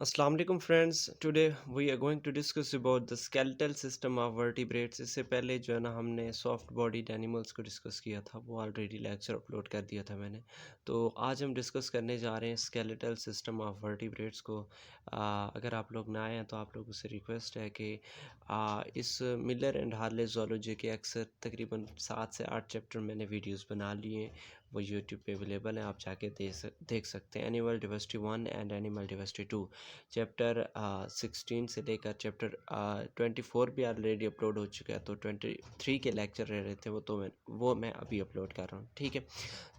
अस्सलाम वालेकुम friends. Today we are going to discuss about the skeletal system of vertebrates. इससे पहले जो है ना हमने सॉफ्ट बॉडीड एनिमल्स को डिस्कस किया था, वो ऑलरेडी लेक्चर अपलोड कर दिया था मैंने। तो आज हम डिस्कस करने जा रहे हैं स्केलेटल सिस्टम ऑफ वर्टिब्रेट्स को। अगर आप लोग ना आए हैं तो आप लोगों से रिक्वेस्ट है कि इस मिलर एंड हार्ले ज़ूलॉजी के अक्सर तकरीबन 7 से 8 चैप्टर मैंने वीडियोस बना लिए हैं, वो यूट्यूब पे अवेलेबल हैं, आप जाके देख सकते हैं। Animal diversity 1 and animal diversity 2 chapter 16 से लेकर चैप्टर 24 भी ऑलरेडी अपलोड हो चुका है। तो 23 के लेक्चर रह रहे थे, वो मैं अभी अपलोड कर रहा हूँ, ठीक है।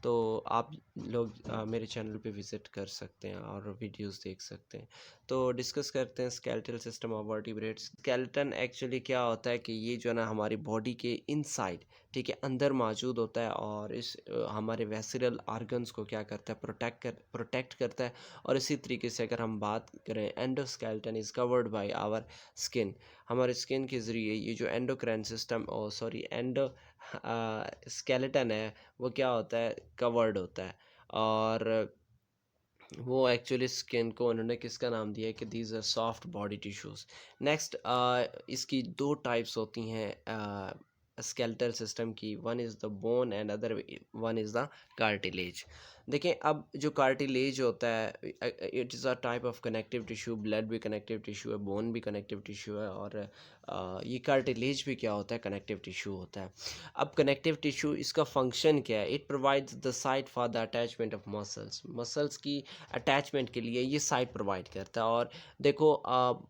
तो आप लोग मेरे चैनल पे विज़िट कर सकते हैं और वीडियोस देख सकते हैं। तो डिस्कस करते हैं skeletal system of vertebrates. Skeleton actually क्या होता है कि ये जो है ना हमारी बॉडी के इनसाइड, ठीक है, अंदर मौजूद होता है और इस हमारे वेसिरल आर्गन्स को क्या करता है, प्रोटेक्ट करता है। और इसी तरीके से अगर हम बात करें, endoskeleton is covered by our skin. हमारे स्किन के ज़रिए ये जो endocrine system, oh sorry, endoskeleton है, वो क्या होता है, कवर्ड होता है। और वो एक्चुअली स्किन को उन्होंने किसका नाम दिया है कि these are soft body tissues. Next, इसकी दो टाइप्स होती हैं स्केलेटल सिस्टम की। One is the bone and other one is the cartilage. देखें, अब जो कार्टिलेज होता है, it is a type of connective tissue. Blood भी कनेक्टिव टिश्यू है, बोन भी कनेक्टिव टिश्यू है, और ये कार्टिलेज भी क्या होता है, कनेक्टिव टिश्यू होता है। अब कनेक्टिव टिश्यू, इसका फंक्शन क्या है? It provides the site for the attachment of muscles की अटैचमेंट के लिए ये साइट प्रोवाइड करता है। और देखो,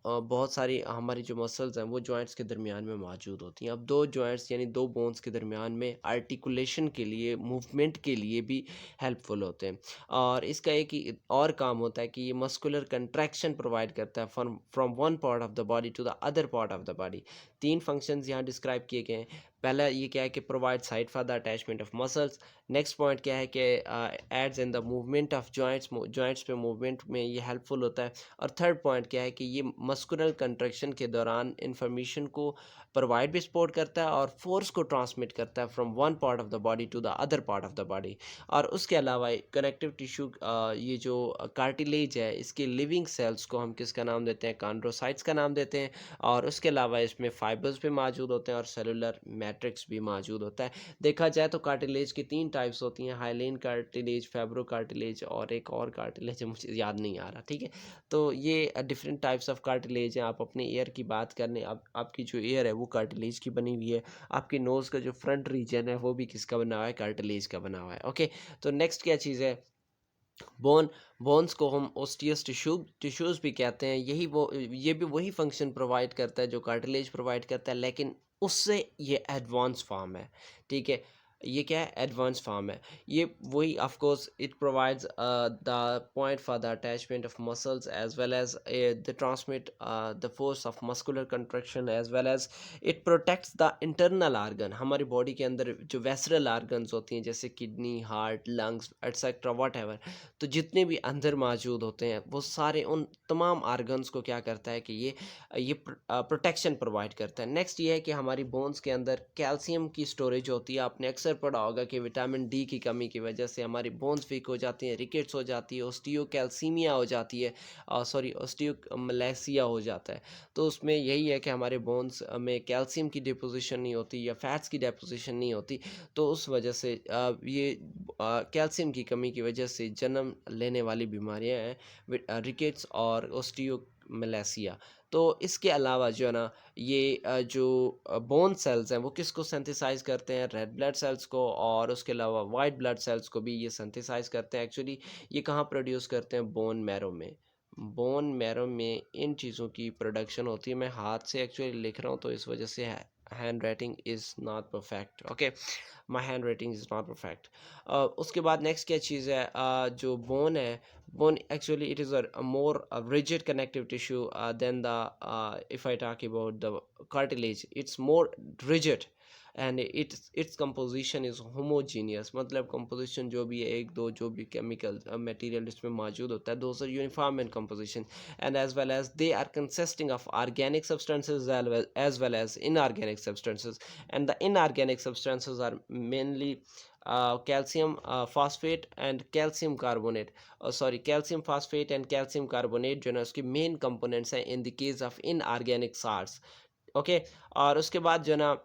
बहुत सारी हमारी जो मसल्स हैं वो जॉइंट्स के दरमियान में मौजूद होती हैं। अब दो जॉइंट्स यानी दो बोन्स के दरमियान में आर्टिकुलेशन के लिए, मूवमेंट के लिए भी हेल्पफुल होते हैं। और इसका एक ही और काम होता है कि ये मस्कुलर कंट्रैक्शन प्रोवाइड करता है from from one part of the body to the other part of the body. तीन फंक्शंस यहाँ डिस्क्राइब किए गए हैं। पहला ये क्या है कि provide site for the attachment of muscles. Next point क्या है कि aids in the movement of joints पे मूवमेंट में ये हेल्पफुल होता है। और थर्ड पॉइंट क्या है कि ये मस्कुलर कंट्रैक्शन के दौरान इंफॉर्मेशन को प्रोवाइड भी सपोर्ट करता है और फोर्स को ट्रांसमिट करता है from one part of the body to the other part of the body. और उसके अलावा कनेक्टिव टिश्यू, ये जो कार्टिलेज है, इसके लिविंग सेल्स को हम किसका नाम देते हैं, कॉन्ड्रोसाइट्स का नाम देते हैं। और उसके अलावा इसमें फाइबर्स भी मौजूद होते हैं और सेलुलर मैट्रिक्स भी मौजूद होता है। देखा जाए तो कार्टिलेज की तीन टाइप्स होती हैं, हाइलेन कार्टिलेज, फैब्रो कार्टिलेज, और एक और कार्टिलेज है, मुझे याद नहीं आ रहा, ठीक है। तो ये डिफरेंट टाइप्स ऑफ कार्टिलेज हैं। आप अपने ईयर की बात करने, आपकी जो ईयर है वो कार्टिलेज की बनी हुई है। आपकी नोज़ का जो फ्रंट रीजन है वो भी किसका बना हुआ है, कार्टिलेज का बना हुआ है, ओके। तो नेक्स्ट क्या चीज़ है, बोन्स को हम ओस्टियस टिश्यूज़ भी कहते हैं। ये भी वही फंक्शन प्रोवाइड करता है जो कार्टिलेज प्रोवाइड करता है, लेकिन उससे ये एडवांस फॉर्म है, ठीक है। ये क्या है, एडवांस फॉर्म है। ये वही, of course it provides the point for the attachment of muscles as well as the transmit the force of muscular contraction, as well as it protects the internal organ. हमारी body के अंदर जो visceral organs होती हैं, जैसे kidney, heart, lungs, etcetera, whatever, तो जितने भी अंदर मौजूद होते हैं वो सारे उन तमाम आर्गन्स को क्या करता है कि ये प्रोटेक्शन प्रोवाइड करता है। नेक्स्ट ये है कि हमारी बोन्स के अंदर कैल्शियम की स्टोरेज होती है। आपने अक्सर पढ़ा होगा कि विटामिन डी की कमी की वजह से हमारी बोन्स वीक हो जाती हैं, रिकेट्स हो जाती है, ओस्टियोकैल्सीमिया हो जाती है, सॉरी, ओस्टियोमलेसिया हो जाता है। तो उसमें यही है कि हमारे बोन्स में कैल्शियम की डिपोजिशन नहीं होती या फैट्स की डिपोजिशन नहीं होती। तो उस वजह से ये कैल्शियम की कमी की वजह से जन्म लेने वाली बीमारियां हैं, रिकेट्स और ओस्टियोमलेसिया। तो इसके अलावा जो है ना, ये जो बोन सेल्स हैं वो किसको सिंथेसाइज करते हैं, रेड ब्लड सेल्स को, और उसके अलावा वाइट ब्लड सेल्स को भी ये सिंथेसाइज करते हैं। एक्चुअली ये कहाँ प्रोड्यूस करते हैं, बोन मैरो में। बोन मैरो में इन चीज़ों की प्रोडक्शन होती है। मैं हाथ से एक्चुअली लिख रहा हूँ तो इस वजह से hand writing is not perfect, okay. My hand writing is not perfect. उसके बाद नेक्स्ट क्या चीज़ है, जो बोन है, bone actually it is a more rigid connective tissue than the if I talk about the cartilage, it's more rigid and its composition is homogeneous। मतलब composition जो भी है, एक दो जो भी chemical material इसमें मौजूद होता है, those are uniform in composition, and as well as they are consisting of organic substances as well as inorganic substances, and the inorganic substances are mainly calcium phosphate and calcium carbonate, sorry calcium phosphate and calcium carbonate जो है ना उसके main components हैं in the case of inorganic salts. Okay. और उसके बाद जो है ना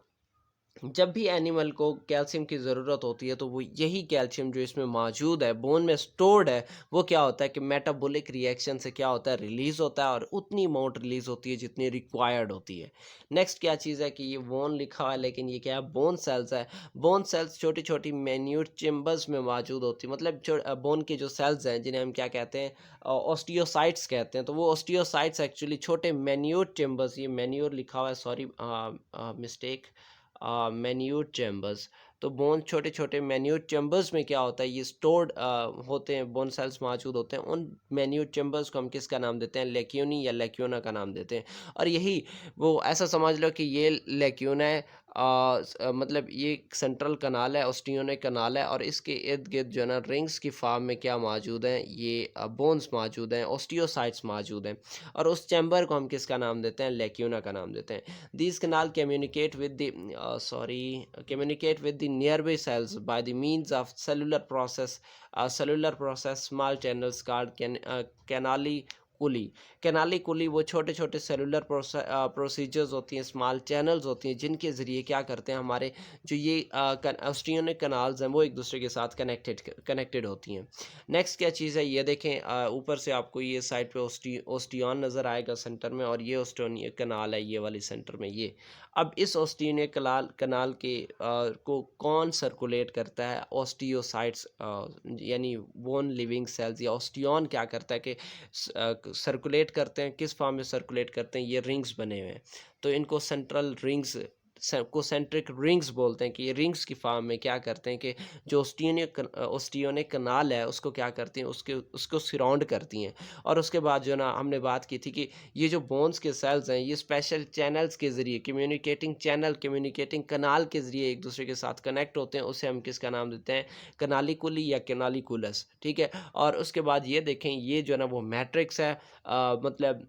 जब भी एनिमल को कैल्शियम की ज़रूरत होती है तो वो यही कैल्शियम जो इसमें मौजूद है, बोन में स्टोर्ड है, वो क्या होता है कि मेटाबॉलिक रिएक्शन से क्या होता है, रिलीज़ होता है, और उतनी अमाउंट रिलीज़ होती है जितनी रिक्वायर्ड होती है। नेक्स्ट क्या चीज़ है कि ये बोन लिखा हुआ है लेकिन ये क्या है, बोन सेल्स है। बोन सेल्स छोटी छोटी मैन्यूट चेम्बर्स में मौजूद होती है, मतलब बोन के जो सेल्स हैं जिन्हें हम क्या कहते हैं, ऑस्टियोसाइट्स कहते हैं। तो वो ऑस्टियोसाइट्स एक्चुअली छोटे मैन्यूट चेम्बर्स, ये मैन्यूर लिखा हुआ है, सॉरी मिस्टेक, मैन्यूट चैम्बर्स। तो बोन छोटे-छोटे मैन्यूट चैम्बर्स में क्या होता है, ये स्टोर्ड होते हैं, बोन सेल्स मौजूद होते हैं। उन मैन्यूट चैम्बर्स को हम किसका नाम देते हैं, लेक्यूनी या लेक्यूना का नाम देते हैं। और यही वो ऐसा समझ लो कि ये लेक्यूना है, मतलब ये एक सेंट्रल कनाल है, ओस्टियोनिक कनाल है, और इसके इर्द-गिर्द जो है ना रिंग्स की फॉर्म में क्या मौजूद हैं, ये बोन्स मौजूद हैं, ओस्टियोसाइट्स मौजूद हैं। और उस चैम्बर को हम किसका नाम देते हैं, लेक्यूना का नाम देते हैं। These canal communicate with the communicate with the nearby cells by the means of cellular process, small channels called canaliculli. Canaliculli वो छोटे छोटे सेलुलर प्रोसीजर्स होती हैं, स्मॉल चैनल्स होती हैं, जिनके ज़रिए क्या करते हैं, हमारे जो ये ऑस्टियोनिक कनाल्स हैं वो एक दूसरे के साथ कनेक्टेड होती हैं। नेक्स्ट क्या चीज़ है, ये देखें, ऊपर से आपको ये साइड पे ओस्टियन नज़र आएगा सेंटर में, और ये ओस्टियोनिक कनाल है, ये वाली सेंटर में ये। अब इस ओस्टियोनिक कनाल के को कौन सर्कुलेट करता है, ओस्टियोसाइट्स, यानी बोन लिविंग सेल्स, या ओस्टियन क्या करता है कि सर्कुलेट करते हैं, किस फॉर्म में सर्कुलेट करते हैं, ये रिंग्स बने हुए हैं। तो इनको सेंट्रल रिंग्स, कोसेंट्रिक रिंग्स बोलते हैं, कि ये रिंग्स की फॉर्म में क्या करते हैं कि जो ओस्टियोनिक कनाल है उसको क्या करती हैं, उसको सराउंड करती हैं। और उसके बाद जो ना हमने बात की थी कि ये जो बोन्स के सेल्स हैं, ये स्पेशल चैनल्स के ज़रिए, कम्युनिकेटिंग कनाल के ज़रिए एक दूसरे के साथ कनेक्ट होते हैं। उसे हम किसका नाम देते हैं, कनालिकुली या कैनालिकुलस, ठीक है। और उसके बाद ये देखें, ये जो है ना वो मैट्रिक्स है, मतलब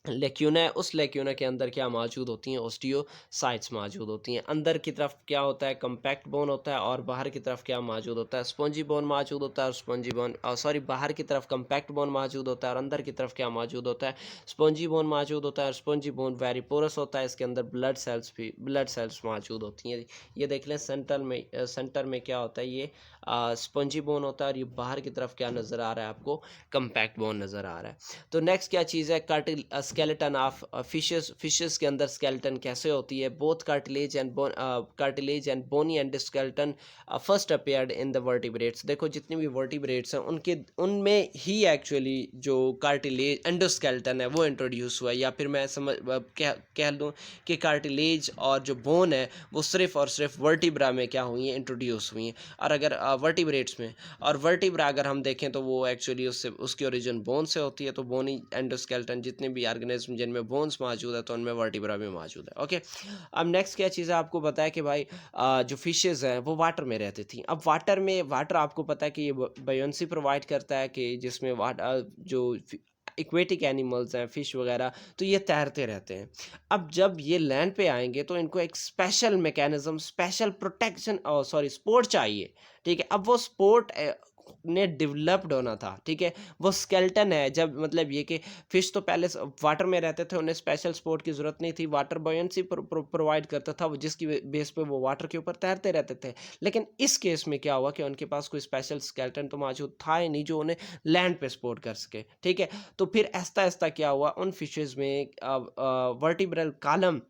लेक्यूना है, उस लेक्यूना के अंदर क्या मौजूद होती हैं, ओस्टियोसाइट्स मौजूद होती हैं। अंदर की तरफ क्या होता है, कम्पैक्ट बोन होता है, और बाहर की तरफ क्या मौजूद होता है, स्पॉन्जी बोन मौजूद होता है। और स्पॉन्जी बोन, सॉरी, बाहर की तरफ कम्पैक्ट बोन मौजूद होता है, और अंदर की तरफ क्या मौजूद होता है, स्पॉन्जी बोन मौजूद होता है। और स्पॉन्जी बोन वेरी पोरस होता है, इसके अंदर ब्लड सेल्स मौजूद होती हैं। ये देख लें, सेंटर में क्या होता है, ये स्पॉन्जी बोन होता है, और ये बाहर की तरफ क्या नज़र आ रहा है आपको, कम्पैक्ट बोन नज़र आ रहा है। तो नेक्स्ट क्या चीज़ है, स्केलेटन ऑफ फिशेस के अंदर स्केलेटन कैसे होती है, both cartilage and bony and skeleton first appeared in the vertebrates. देखो जितनी भी वर्टिब्रेट्स हैं उनमें ही एक्चुअली जो कार्टिलेज एंडोस्केलेटन है वो इंट्रोड्यूस हुआ है, या फिर मैं कह दूँ कि कार्टिलेज और जो बोन है वो सिर्फ और सिर्फ वर्टिब्रा में क्या हुई हैं, इंट्रोड्यूस हुई हैं। और अगर वर्टिब्रेट्स में, और वर्टिब्रा अगर हम देखें तो वो एक्चुअली उसकी ओरिजिन बोन से होती है। तो बोनी एंडोस्केलेटन, जितने भी ऑर्गेनिज्म जिनमें बोन्स मौजूद है तो उनमें वर्टिब्रा भी मौजूद है। ओके। अब नेक्स्ट क्या चीज़ है, आपको पता है कि भाई जो फिशेज़ हैं वो वाटर में रहती थी। अब वाटर आपको पता है कि ये बयोंसी प्रोवाइड करता है, कि जिसमें जो एक्वेटिक एनिमल्स हैं, फिश वगैरह, तो ये तैरते रहते हैं। अब जब ये लैंड पे आएंगे तो इनको एक special mechanism, special protection, sorry, support चाहिए, ठीक है। अब वो सपोर्ट ने डेवलप्ड होना था, ठीक है। वो स्केलेटन है, जब मतलब ये कि फिश तो पहले वाटर में रहते थे, उन्हें स्पेशल सपोर्ट की ज़रूरत नहीं थी, वाटर बॉयंसी प्रोवाइड करता था वो, जिसकी बेस पे वो वाटर के ऊपर तैरते रहते थे। लेकिन इस केस में क्या हुआ कि उनके पास कोई स्पेशल स्केलेटन तो मौजूद था ही नहीं जो उन्हें लैंड पे सपोर्ट कर सके, ठीक है। तो फिर आहिस्ता आहिस्ता क्या हुआ, उन फिशेज़ में वर्टिब्रल कॉलम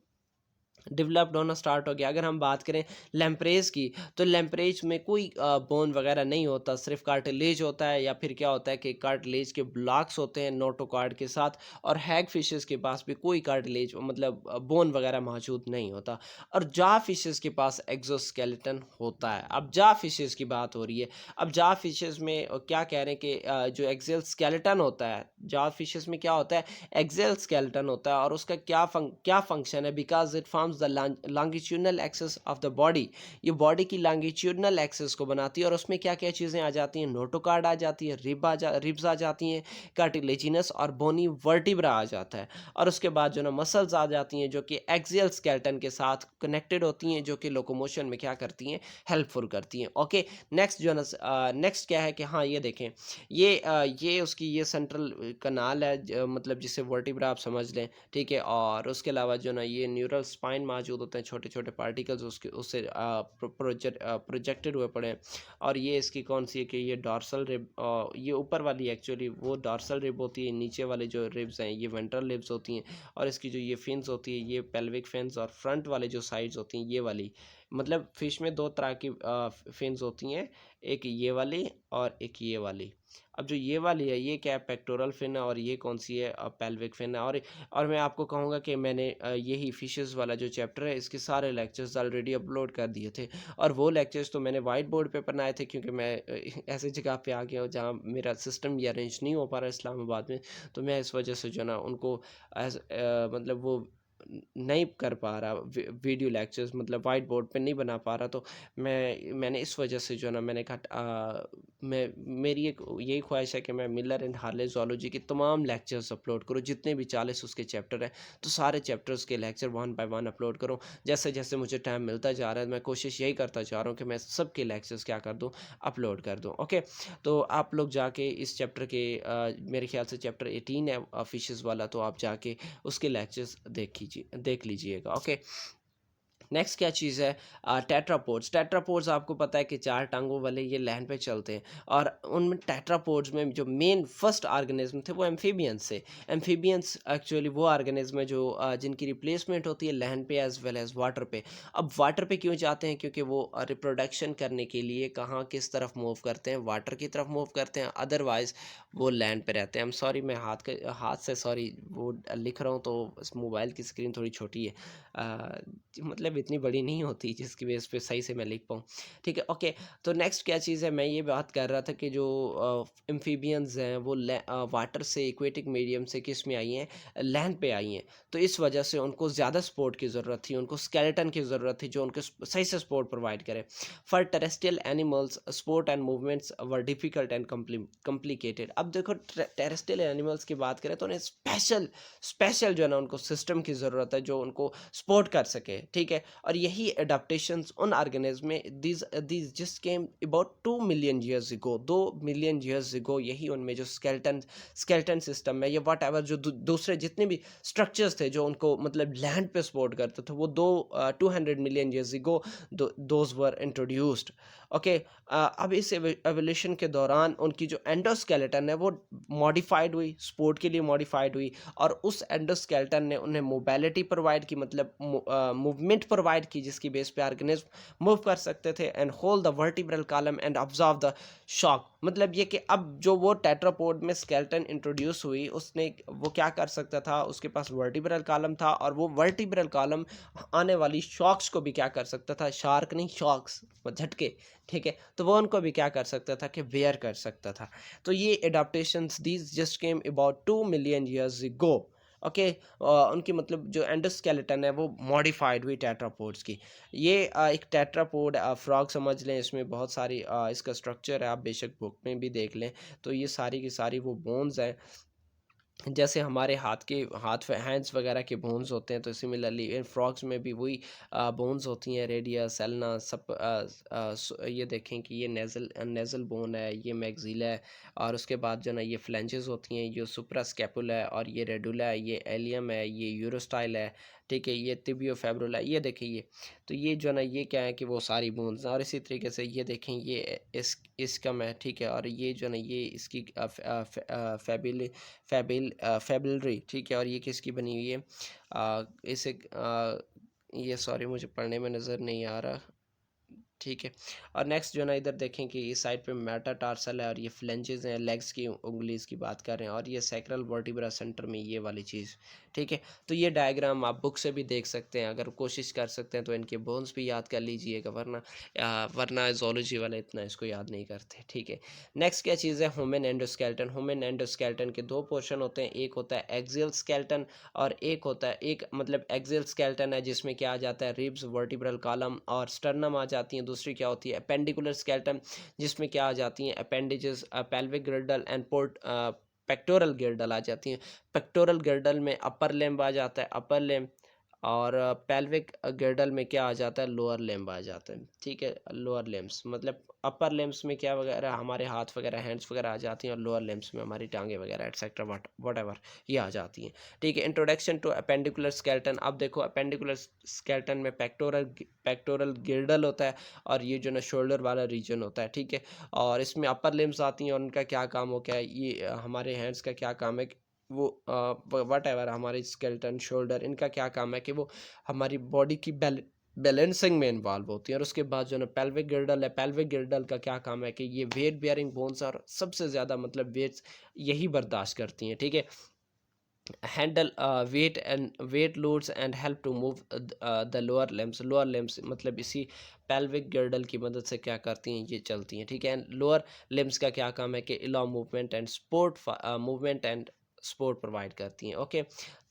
डेवलप्ड होना स्टार्ट हो गया। अगर हम बात करें लैम्प्रेज की, तो लैम्प्रेज में कोई बोन वगैरह नहीं होता, सिर्फ कार्टिलेज होता है, या फिर क्या होता है कि कार्टिलेज के ब्लॉक्स होते हैं नोटोकॉर्ड के साथ। और हैग फिशेस के पास भी कोई कार्टिलेज, मतलब बोन वगैरह मौजूद नहीं होता। और जा फिशेस के पास एक्सोस्केलेटन होता है। अब जा फिशेस की बात हो रही है। अब जा फिशेस में क्या कह रहे हैं कि जो एक्सेल स्केलेटन होता है, जा फिशेस में क्या होता है, एक्सेल स्केलेटन होता है, और उसका क्या फंक्शन है, because it forms forms the longitudinal axis of the body. ये बॉडी की लॉन्गिट्यूडनल एक्सिस को बनाती है और उसमें क्या क्या चीज़ें आ जाती हैं, नोटोकार्ड आ जाती है, रिब्स आ जाती हैं, कार्टिलेजिनस और बोनी वर्टिब्रा आ जाता है। और उसके बाद जो ना मसल्स आ जाती हैं जो कि एक्सियल स्केलेटन के साथ कनेक्टेड होती हैं, जो कि लोकोमोशन में क्या करती हैं, हेल्पफुल करती हैं। ओके, नेक्स्ट जो ना नेक्स्ट क्या है कि हाँ ये देखें, ये उसकी ये सेंट्रल कनाल है, मतलब जिसे वर्टिब्रा आप समझ लें, ठीक है। और उसके अलावा जो ना ये न्यूरल स्पाइन मौजूद होते हैं, छोटे छोटे पार्टिकल्स उसके उससे प्रोजेक्टेड हुए पड़े हैं। और ये इसकी कौन सी है कि ये डॉर्सल रिब, ये ऊपर वाली एक्चुअली वो डॉर्सल रिब होती है, नीचे वाले जो रिब्स हैं ये वेंट्रल रिब्स होती हैं। और इसकी जो ये फिन्स होती है ये पेल्विक फिन्स, और फ्रंट वाले जो साइड्स होती हैं ये वाली, मतलब फिश में दो तरह की फिन्स होती हैं, एक ये वाली और एक ये वाली। अब जो ये वाली है ये क्या है, पेक्टोरल फिन है, और ये कौन सी है, पेल्विक फिन है। और मैं आपको कहूँगा कि मैंने यही फिशेस वाला जो चैप्टर है इसके सारे लेक्चर्स ऑलरेडी अपलोड कर दिए थे। और वो लेक्चर्स तो मैंने वाइट बोर्ड पे बनाए थे, क्योंकि मैं ऐसी जगह पे आ गया हूँ जहाँ मेरा सिस्टम ये अरेंज नहीं हो पा रहा है इस्लामाबाद में। तो मैं इस वजह से जो ना उनको मतलब वो नहीं कर पा रहा, वीडियो लेक्चर्स मतलब वाइट बोर्ड पे नहीं बना पा रहा। तो मैंने इस वजह से जो ना मैंने कहा मैं मेरी एक यही ख्वाहिश है कि मैं मिलर एंड हार्ले ज़ूलॉजी के तमाम लेक्चर्स अपलोड करूँ, जितने भी 40 उसके चैप्टर हैं, तो सारे चैप्टर्स के lecture one by one upload करूँ। जैसे जैसे मुझे टाइम मिलता जा रहा है मैं कोशिश यही करता जा रहा हूँ कि मैं सबके लेक्चर्स क्या कर दूँ, अपलोड कर दूँ। ओके, तो आप लोग जाके इस चैप्टर के मेरे ख्याल से चैप्टर 18 है फिशेस वाला, तो आप जाके उसके लेक्चर्स देख लीजिएगा। ओके, नेक्स्ट क्या चीज़ है, टेट्रापोड्स। टेट्रापोड्स आपको पता है कि चार टांगों वाले ये लैंड पे चलते हैं। और उनमें टेट्रापोड्स में जो मेन फर्स्ट ऑर्गेनिज्म थे वो एम्फीबियंस थे। एम्फीबियंस एक्चुअली वो ऑर्गेनिज्म है जो जिनकी रिप्लेसमेंट होती है लैंड पे एज वेल एज वाटर पे। अब वाटर पे क्यों जाते हैं, क्योंकि वो रिप्रोडक्शन करने के लिए कहाँ किस तरफ मूव करते हैं, वाटर की तरफ मूव करते हैं, अदरवाइज वो लैंड पे रहते हैं। आई एम सॉरी, मैं हाथ से सॉरी वो लिख रहा हूँ, तो इस मोबाइल की स्क्रीन थोड़ी छोटी है, मतलब इतनी बड़ी नहीं होती जिसकी बेस पे सही से मैं लिख पाऊँ, ठीक है। ओके, तो नेक्स्ट क्या चीज़ है, मैं ये बात कर रहा था कि जो एम्फीबियंस हैं वो वाटर से एक्वेटिक मीडियम से किस में आई हैं, लैंड पे आई हैं। तो इस वजह से उनको ज़्यादा सपोर्ट की ज़रूरत थी, उनको स्केलेटन की ज़रूरत थी जो उनको सही से सपोर्ट प्रोवाइड करे। For terrestrial animals support and movements were difficult and complicated. अब देखो टेरेस्ट्रियल एनिमल्स की बात करें तो उन्हें स्पेशल स्पेशल जो है ना उनको सिस्टम की ज़रूरत है जो उनको सपोर्ट कर सके, ठीक है। और यही अडेप्टेशंस उन ऑर्गेनिज्म में these just came about 2 million years ago, 2 million years ago, यही उनमें जो स्केलेटन सिस्टम है या वट एवर जो दूसरे जितने भी स्ट्रक्चर्स थे जो उनको मतलब लैंड पे सपोर्ट करते थे वो 200 million years ago those were introduced. Okay, अब इस एवोल्यूशन के दौरान उनकी जो एंडोस्केलेटन है वो मॉडिफाइड हुई, सपोर्ट के लिए मॉडिफाइड हुई। और उस एंडोस्केलेटन ने उन्हें मोबिलिटी प्रोवाइड की, मतलब मूवमेंट प्रोवाइड की, जिसकी बेस पे ऑर्गेनिज्म मूव कर सकते थे and hold the vertebral column and observe the shock. मतलब ये कि अब जो वो टेट्रापोड में स्केलेटन इंट्रोड्यूस हुई उसने वो क्या कर सकता था, उसके पास वर्टिब्रल कॉलम था और वो वर्टिब्रल कॉलम आने वाली शॉक्स को भी क्या कर सकता था, शार्क नहीं शॉक्स, झटके, ठीक है। तो वो उनको भी क्या कर सकता था कि बेयर कर सकता था। तो ये adaptations these just came about 2 million years ago. Okay, उनकी मतलब जो एंडोस्केलेटन है वो मॉडिफाइड हुई टेट्रापोड्स की। ये एक टेट्रापोड फ्रॉग समझ लें, इसमें बहुत सारी इसका स्ट्रक्चर है, आप बेशक बुक में भी देख लें। तो ये सारी की सारी वो बोन्स हैं जैसे हमारे हाथ हैंड्स वगैरह के बोन्स होते हैं, तो सिमिलरली इन फ्रॉग्स में भी वही बोन्स होती हैं, रेडियस एल्ना सब। ये देखें कि ये नेज़ल बोन है, ये मैक्सिला है। और उसके बाद जो ना ये फ्लेंजेस होती हैं, ये सुप्रास्कैपुला है, और ये रेडुला है, ये एलियम है, ये यूरोस्टाइल है, ठीक है। ये तिबियो फेब्रुला है, ये देखें ये। तो ये जो ना ये क्या है कि वो सारी बोन्स हैं। और इसी तरीके से ये देखें ये इसकम है, ठीक है। और ये जो ना ये इसकी फैबिलरी, ठीक है। और ये किसकी बनी हुई है, इसे ये सॉरी मुझे पढ़ने में नज़र नहीं आ रहा, ठीक है। और नेक्स्ट जो है ना इधर देखें कि इस साइड पे मेटाटार्सल है और ये फ्लेंजेस हैं, लेग्स की उंगलीज की बात कर रहे हैं, और ये सैक्रल वर्टिब्रा सेंटर में ये वाली चीज़। ठीक है। तो ये डायग्राम आप बुक से भी देख सकते हैं, अगर कोशिश कर सकते हैं तो इनके बोन्स भी याद कर लीजिएगा, वरना जोलॉजी वाले इतना इसको याद नहीं करते। ठीक है। नेक्स्ट क्या चीज़ है, ह्यूमन एंडोस्केलेटन। ह्यूमन एंडोस्केलेटन के दो पोर्शन होते हैं, एक होता है एक्सियल स्केलेटन और एक होता है, एक मतलब एक्सियल स्केलेटन है जिसमें क्या आ जाता है, रिब्स, वर्टिब्रल कॉलम और स्टर्नम आ जाती हैं। दूसरी क्या होती है, अपेंडिकुलर स्केलेटन, जिसमें क्या आ जाती हैं, appendages, pelvic girdle and port pectoral girdle आ जाती हैं। पेक्टोरल गिर्डल में अपर लिम्ब आ जाता है, अपर लिम्ब, और पेल्विक गिर्डल में क्या आ जाता है, लोअर लिम्ब आ जाता है। ठीक है। लोअर लिम्ब्स मतलब अपर लिम्ब्स में क्या वगैरह हमारे हाथ वगैरह, हैंड्स वगैरह आ जाती हैं, और लोअर लिम्ब्स में हमारी टांगे वगैरह एटसेट्रा वट एवर ये आ जाती हैं। ठीक है। Introduction to appendicular skeleton. अब देखो अपेंडिकुलर स्केलेटन में पेक्टोरल गिर्डल होता है, और ये जो ना शोल्डर वाला रीजन होता है। ठीक है। और इसमें अपर लिम्स आती हैं, और उनका क्या काम हो क्या है, ये हमारे हैंड्स का क्या काम है कि वो वट एवर हमारे स्केलेटन, शोल्डर, इनका क्या काम है कि वो हमारी बॉडी की बैलेंसिंग में इन्वॉल्व होती है। और उसके बाद जो ना पेल्विक गिर्डल है, पेल्विक गिर्डल का क्या काम है कि ये वेट बियरिंग बोन्स और सबसे ज़्यादा मतलब वेट्स यही बर्दाश्त करती हैं। ठीक है। Handle weight loads and help to move the lower limbs मतलब इसी पेल्विक गर्डल की मदद से क्या करती हैं, ये चलती हैं। ठीक है। लोअर लिम्स का क्या काम है कि allow movement and support provide करती हैं। ओके।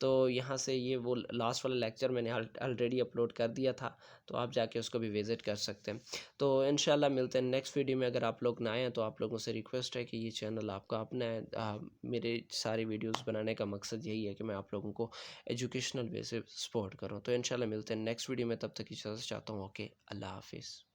तो यहाँ से ये वो लास्ट वाला लेक्चर मैंने ऑलरेडी अपलोड कर दिया था, तो आप जाके उसको भी विज़िट कर सकते हैं। तो इंशाल्लाह मिलते हैं नेक्स्ट वीडियो में। अगर आप लोग नए हैं तो आप लोगों से रिक्वेस्ट है कि ये चैनल आपका अपना है। मेरे सारी वीडियोस बनाने का मकसद यही है कि मैं आप लोगों को एजुकेशनल वे से सपोर्ट करूं। तो इंशाल्लाह मिलते हैं नेक्स्ट वीडियो में, तब तक की इजाज़त चाहता हूँ। ओके, अल्लाह हाफिज़।